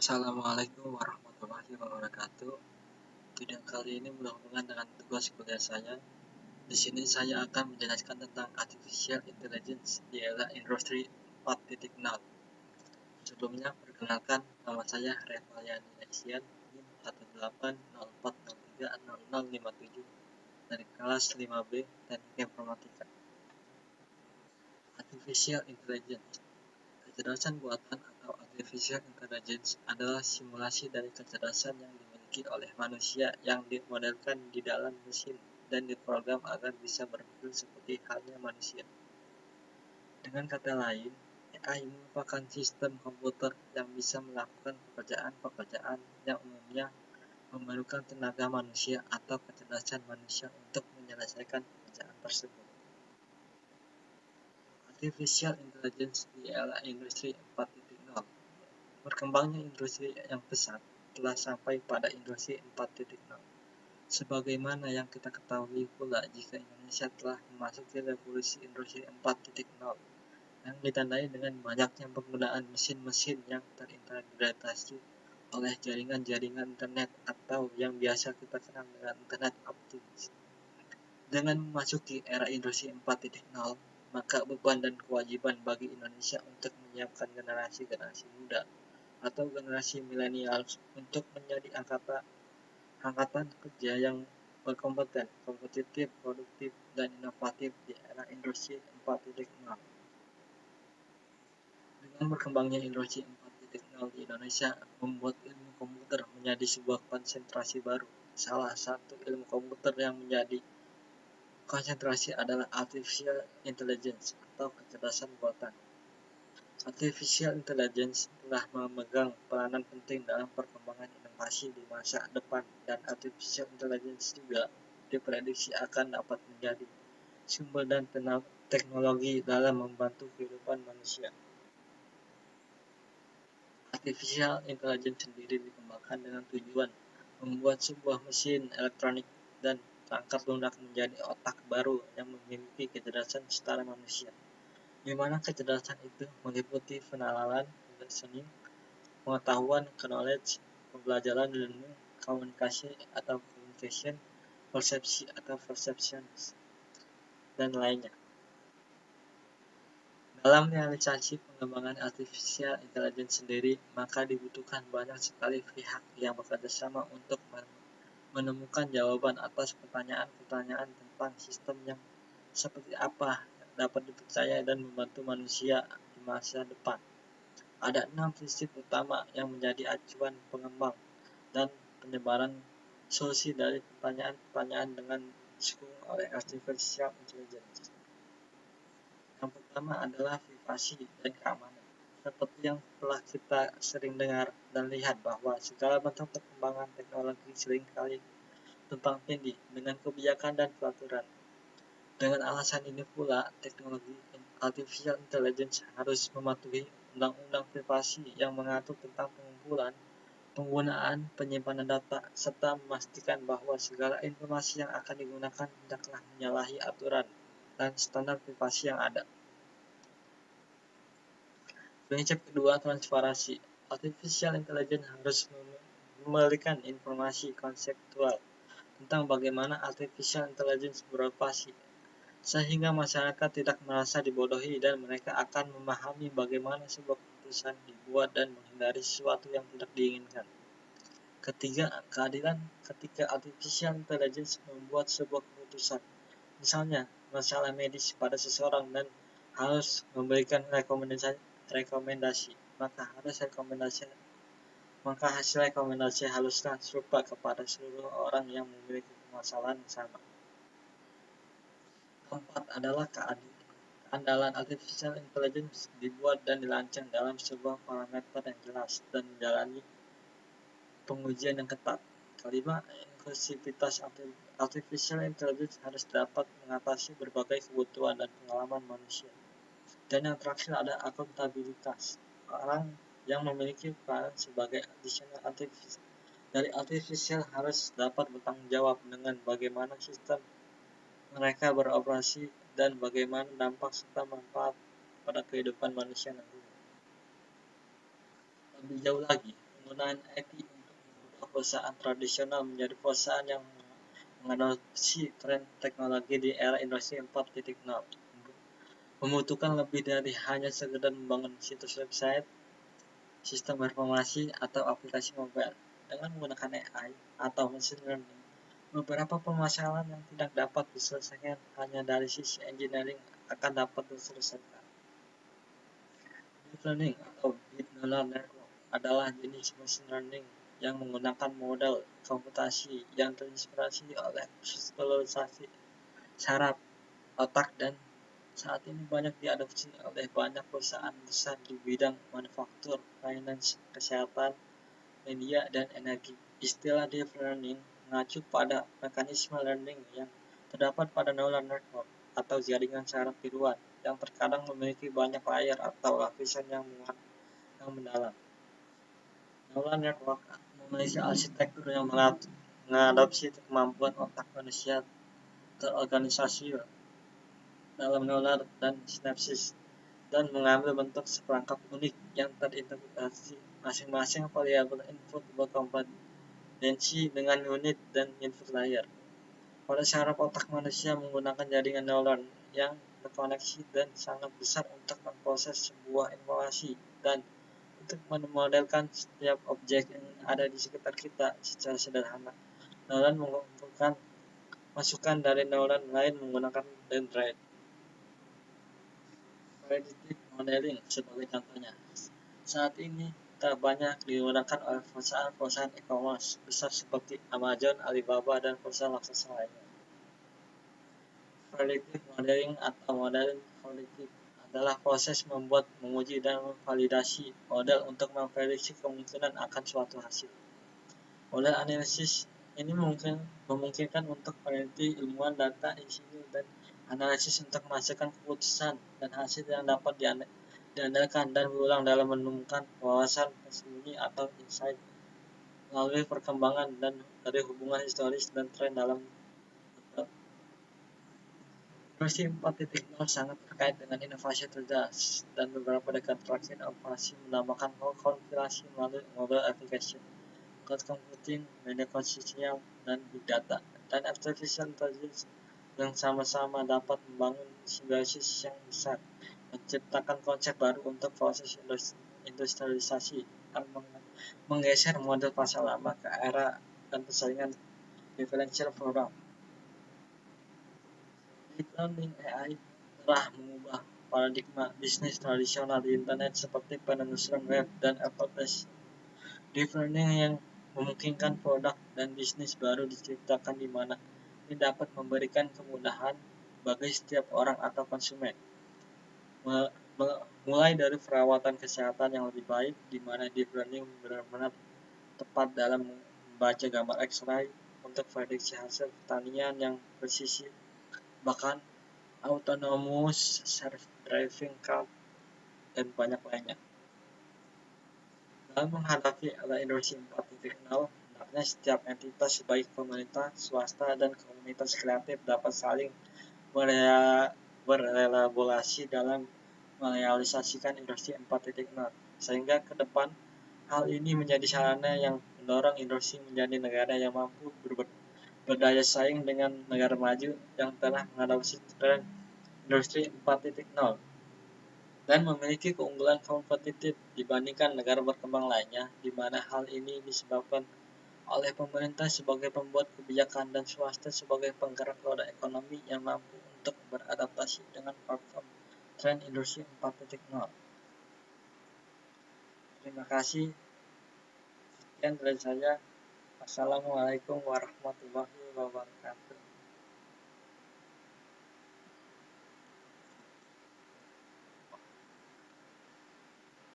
Assalamualaikum warahmatullahi wabarakatuh. Video kali ini berhubungan dengan tugas kuliah saya. Di sini saya akan menjelaskan tentang Artificial Intelligence di era Industri 4.0. Sebelumnya, perkenalkan, nama saya Revaliani Asian, NIM 1804030057 dari kelas 5B Teknik Informatika. Artificial Intelligence. Kecerdasan buatan atau Artificial Intelligence adalah simulasi dari kecerdasan yang dimiliki oleh manusia yang dimodelkan di dalam mesin dan diprogram agar bisa berpikir seperti halnya manusia. Dengan kata lain, AI merupakan sistem komputer yang bisa melakukan pekerjaan-pekerjaan yang umumnya memerlukan tenaga manusia atau kecerdasan manusia untuk menyelesaikan pekerjaan tersebut. Artificial Intelligence di era Industri 4.0. Berkembangnya industri yang pesat telah sampai pada industri 4.0. Sebagaimana yang kita ketahui pula jika Indonesia telah memasuki revolusi industri 4.0 yang ditandai dengan banyaknya penggunaan mesin-mesin yang terintegrasi oleh jaringan-jaringan internet atau yang biasa kita kenal dengan internet optis. Dengan memasuki era industri 4.0, maka beban dan kewajiban bagi Indonesia untuk menyiapkan generasi-generasi muda atau generasi milenial untuk menjadi angkatan kerja yang berkompeten, kompetitif, produktif, dan inovatif di era industri 4.0. Dengan berkembangnya industri 4.0 di Indonesia membuat ilmu komputer menjadi sebuah konsentrasi baru. Salah satu ilmu komputer yang menjadi konsentrasi adalah Artificial Intelligence atau kecerdasan buatan. Artificial Intelligence telah memegang peranan penting dalam perkembangan inovasi di masa depan dan Artificial Intelligence juga diprediksi akan dapat menjadi sumber dan teknologi dalam membantu kehidupan manusia. Artificial Intelligence sendiri dikembangkan dengan tujuan membuat sebuah mesin elektronik dan perangkat lunak menjadi otak baru yang memiliki kecerdasan setara manusia, di mana kecerdasan itu meliputi penalaran, reasoning, pengetahuan, knowledge, pembelajaran, learning, komunikasi atau communication, persepsi atau perceptions, dan lainnya. Dalam realisasi pengembangan Artificial Intelligence sendiri, maka dibutuhkan banyak sekali pihak yang bekerja sama untuk menemukan jawaban atas pertanyaan-pertanyaan tentang sistem yang seperti apa yang dapat dipercaya dan membantu manusia di masa depan. Ada 6 prinsip utama yang menjadi acuan pengembang dan penyebaran solusi dari pertanyaan-pertanyaan dengan disokong oleh Artificial Intelligence. Yang pertama adalah privasi dan keamanan. Seperti yang telah kita sering dengar dan lihat bahwa segala bentuk perkembangan teknologi seringkali tumpang tindih dengan kebijakan dan peraturan. Dengan alasan ini pula, teknologi Artificial Intelligence harus mematuhi undang-undang privasi yang mengatur tentang pengumpulan, penggunaan, penyimpanan data, serta memastikan bahwa segala informasi yang akan digunakan tidaklah menyalahi aturan dan standar privasi yang ada. Prinsip kedua, transparansi. Artificial Intelligence harus memberikan informasi konseptual tentang bagaimana Artificial Intelligence beroperasi, sehingga masyarakat tidak merasa dibodohi dan mereka akan memahami bagaimana sebuah keputusan dibuat dan menghindari sesuatu yang tidak diinginkan. Ketiga, keadilan ketika Artificial Intelligence membuat sebuah keputusan, misalnya masalah medis pada seseorang dan harus memberikan rekomendasi, maka hasil rekomendasi haruslah serupa kepada seluruh orang yang memiliki permasalahan yang sama. Keempat adalah keandalan Artificial Intelligence dibuat dan dirancang dalam sebuah parameter yang jelas dan menjalani pengujian yang ketat. Kelima, inklusivitas Artificial Intelligence harus dapat mengatasi berbagai kebutuhan dan pengalaman manusia. Dan yang terakhir ada akuntabilitas. Orang yang memiliki peran sebagai artificial harus dapat bertanggung jawab dengan bagaimana sistem mereka beroperasi dan bagaimana dampak serta manfaat pada kehidupan manusia nantinya. Lebih jauh lagi, penggunaan IT untuk mengubah perusahaan tradisional menjadi perusahaan yang mengadopsi tren teknologi di era industri 4.0. Membutuhkan lebih dari hanya sekedar membangun situs website, sistem informasi, atau aplikasi mobile. Dengan menggunakan AI atau machine learning, beberapa permasalahan yang tidak dapat diselesaikan hanya dari sisi engineering akan dapat diselesaikan. Deep learning atau deep neural network adalah jenis machine learning yang menggunakan model komputasi yang terinspirasi oleh visualisasi saraf otak dan saat ini banyak diadopsi oleh banyak perusahaan besar di bidang manufaktur, finance, kesehatan, media, dan energi. Istilah deep learning mengacu pada mekanisme learning yang terdapat pada neural network atau jaringan saraf tiruan yang terkadang memiliki banyak layar atau lapisan yang mendalam. Neural network memiliki arsitektur yang mengadopsi kemampuan otak manusia terorganisasi dalam neural dan sinapsis dan mengambil bentuk seperangkat unik yang terintegrasi. Masing-masing variabel input berkompetensi dengan unit dan input layer. Pada saraf otak manusia menggunakan jaringan neuron yang terkoneksi dan sangat besar untuk memproses sebuah informasi dan untuk memodelkan setiap objek yang ada di sekitar kita secara sederhana. Neuron mengumpulkan masukan dari neuron lain menggunakan dendrit. Predictive modeling sebagai contohnya. Saat ini tak banyak digunakan oleh perusahaan e-commerce besar seperti Amazon, Alibaba, dan perusahaan raksasa lainnya. Predictive modeling atau modeling prediktif adalah proses membuat, menguji, dan memvalidasi model untuk memprediksi kemungkinan akan suatu hasil. Model analisis ini memungkinkan untuk peneliti, ilmuwan data, insinyur, dan analisis untuk menghasilkan keputusan dan hasil yang dapat diandalkan dan berulang dalam menemukan wawasan tersembunyi atau insight melalui perkembangan dan dari hubungan historis dan tren dalam data. Industri 4.0 sangat terkait dengan inovasi cerdas dan beberapa dekade terakhir inovasi menambahkan kompilasi melalui mobile application, cloud computing, media sosial, dan big data, dan artificial intelligence yang sama-sama dapat membangun simbiosis yang besar, menciptakan konsep baru untuk proses industrialisasi, dan menggeser model pasar lama ke era dan persaingan differential product. Deep learning AI telah mengubah paradigma bisnis tradisional di internet seperti penelusuran web dan advertising. Deep learning yang memungkinkan produk dan bisnis baru diciptakan di mana ini dapat memberikan kemudahan bagi setiap orang atau konsumen. Mulai dari perawatan kesehatan yang lebih baik, di mana deep learning benar-benar tepat dalam membaca gambar X-ray untuk prediksi hasil pertanian yang presisi, bahkan autonomous self-driving car, dan banyak lainnya. Dalam menghadapi era industri 4.0, hendaknya setiap entitas baik pemerintah, swasta, dan komunitas kreatif dapat saling berelaborasi dalam merealisasikan industri 4.0, sehingga ke depan hal ini menjadi sarana yang mendorong industri menjadi negara yang mampu berdaya saing dengan negara maju yang telah mengadopsi tren industri 4.0 dan memiliki keunggulan kompetitif dibandingkan negara berkembang lainnya, di mana hal ini disebabkan oleh pemerintah sebagai pembuat kebijakan dan swasta sebagai penggerak roda ekonomi yang mampu untuk beradaptasi dengan platform tren industri 4.0. Terima kasih. Sekian dari saya. Assalamualaikum warahmatullahi wabarakatuh.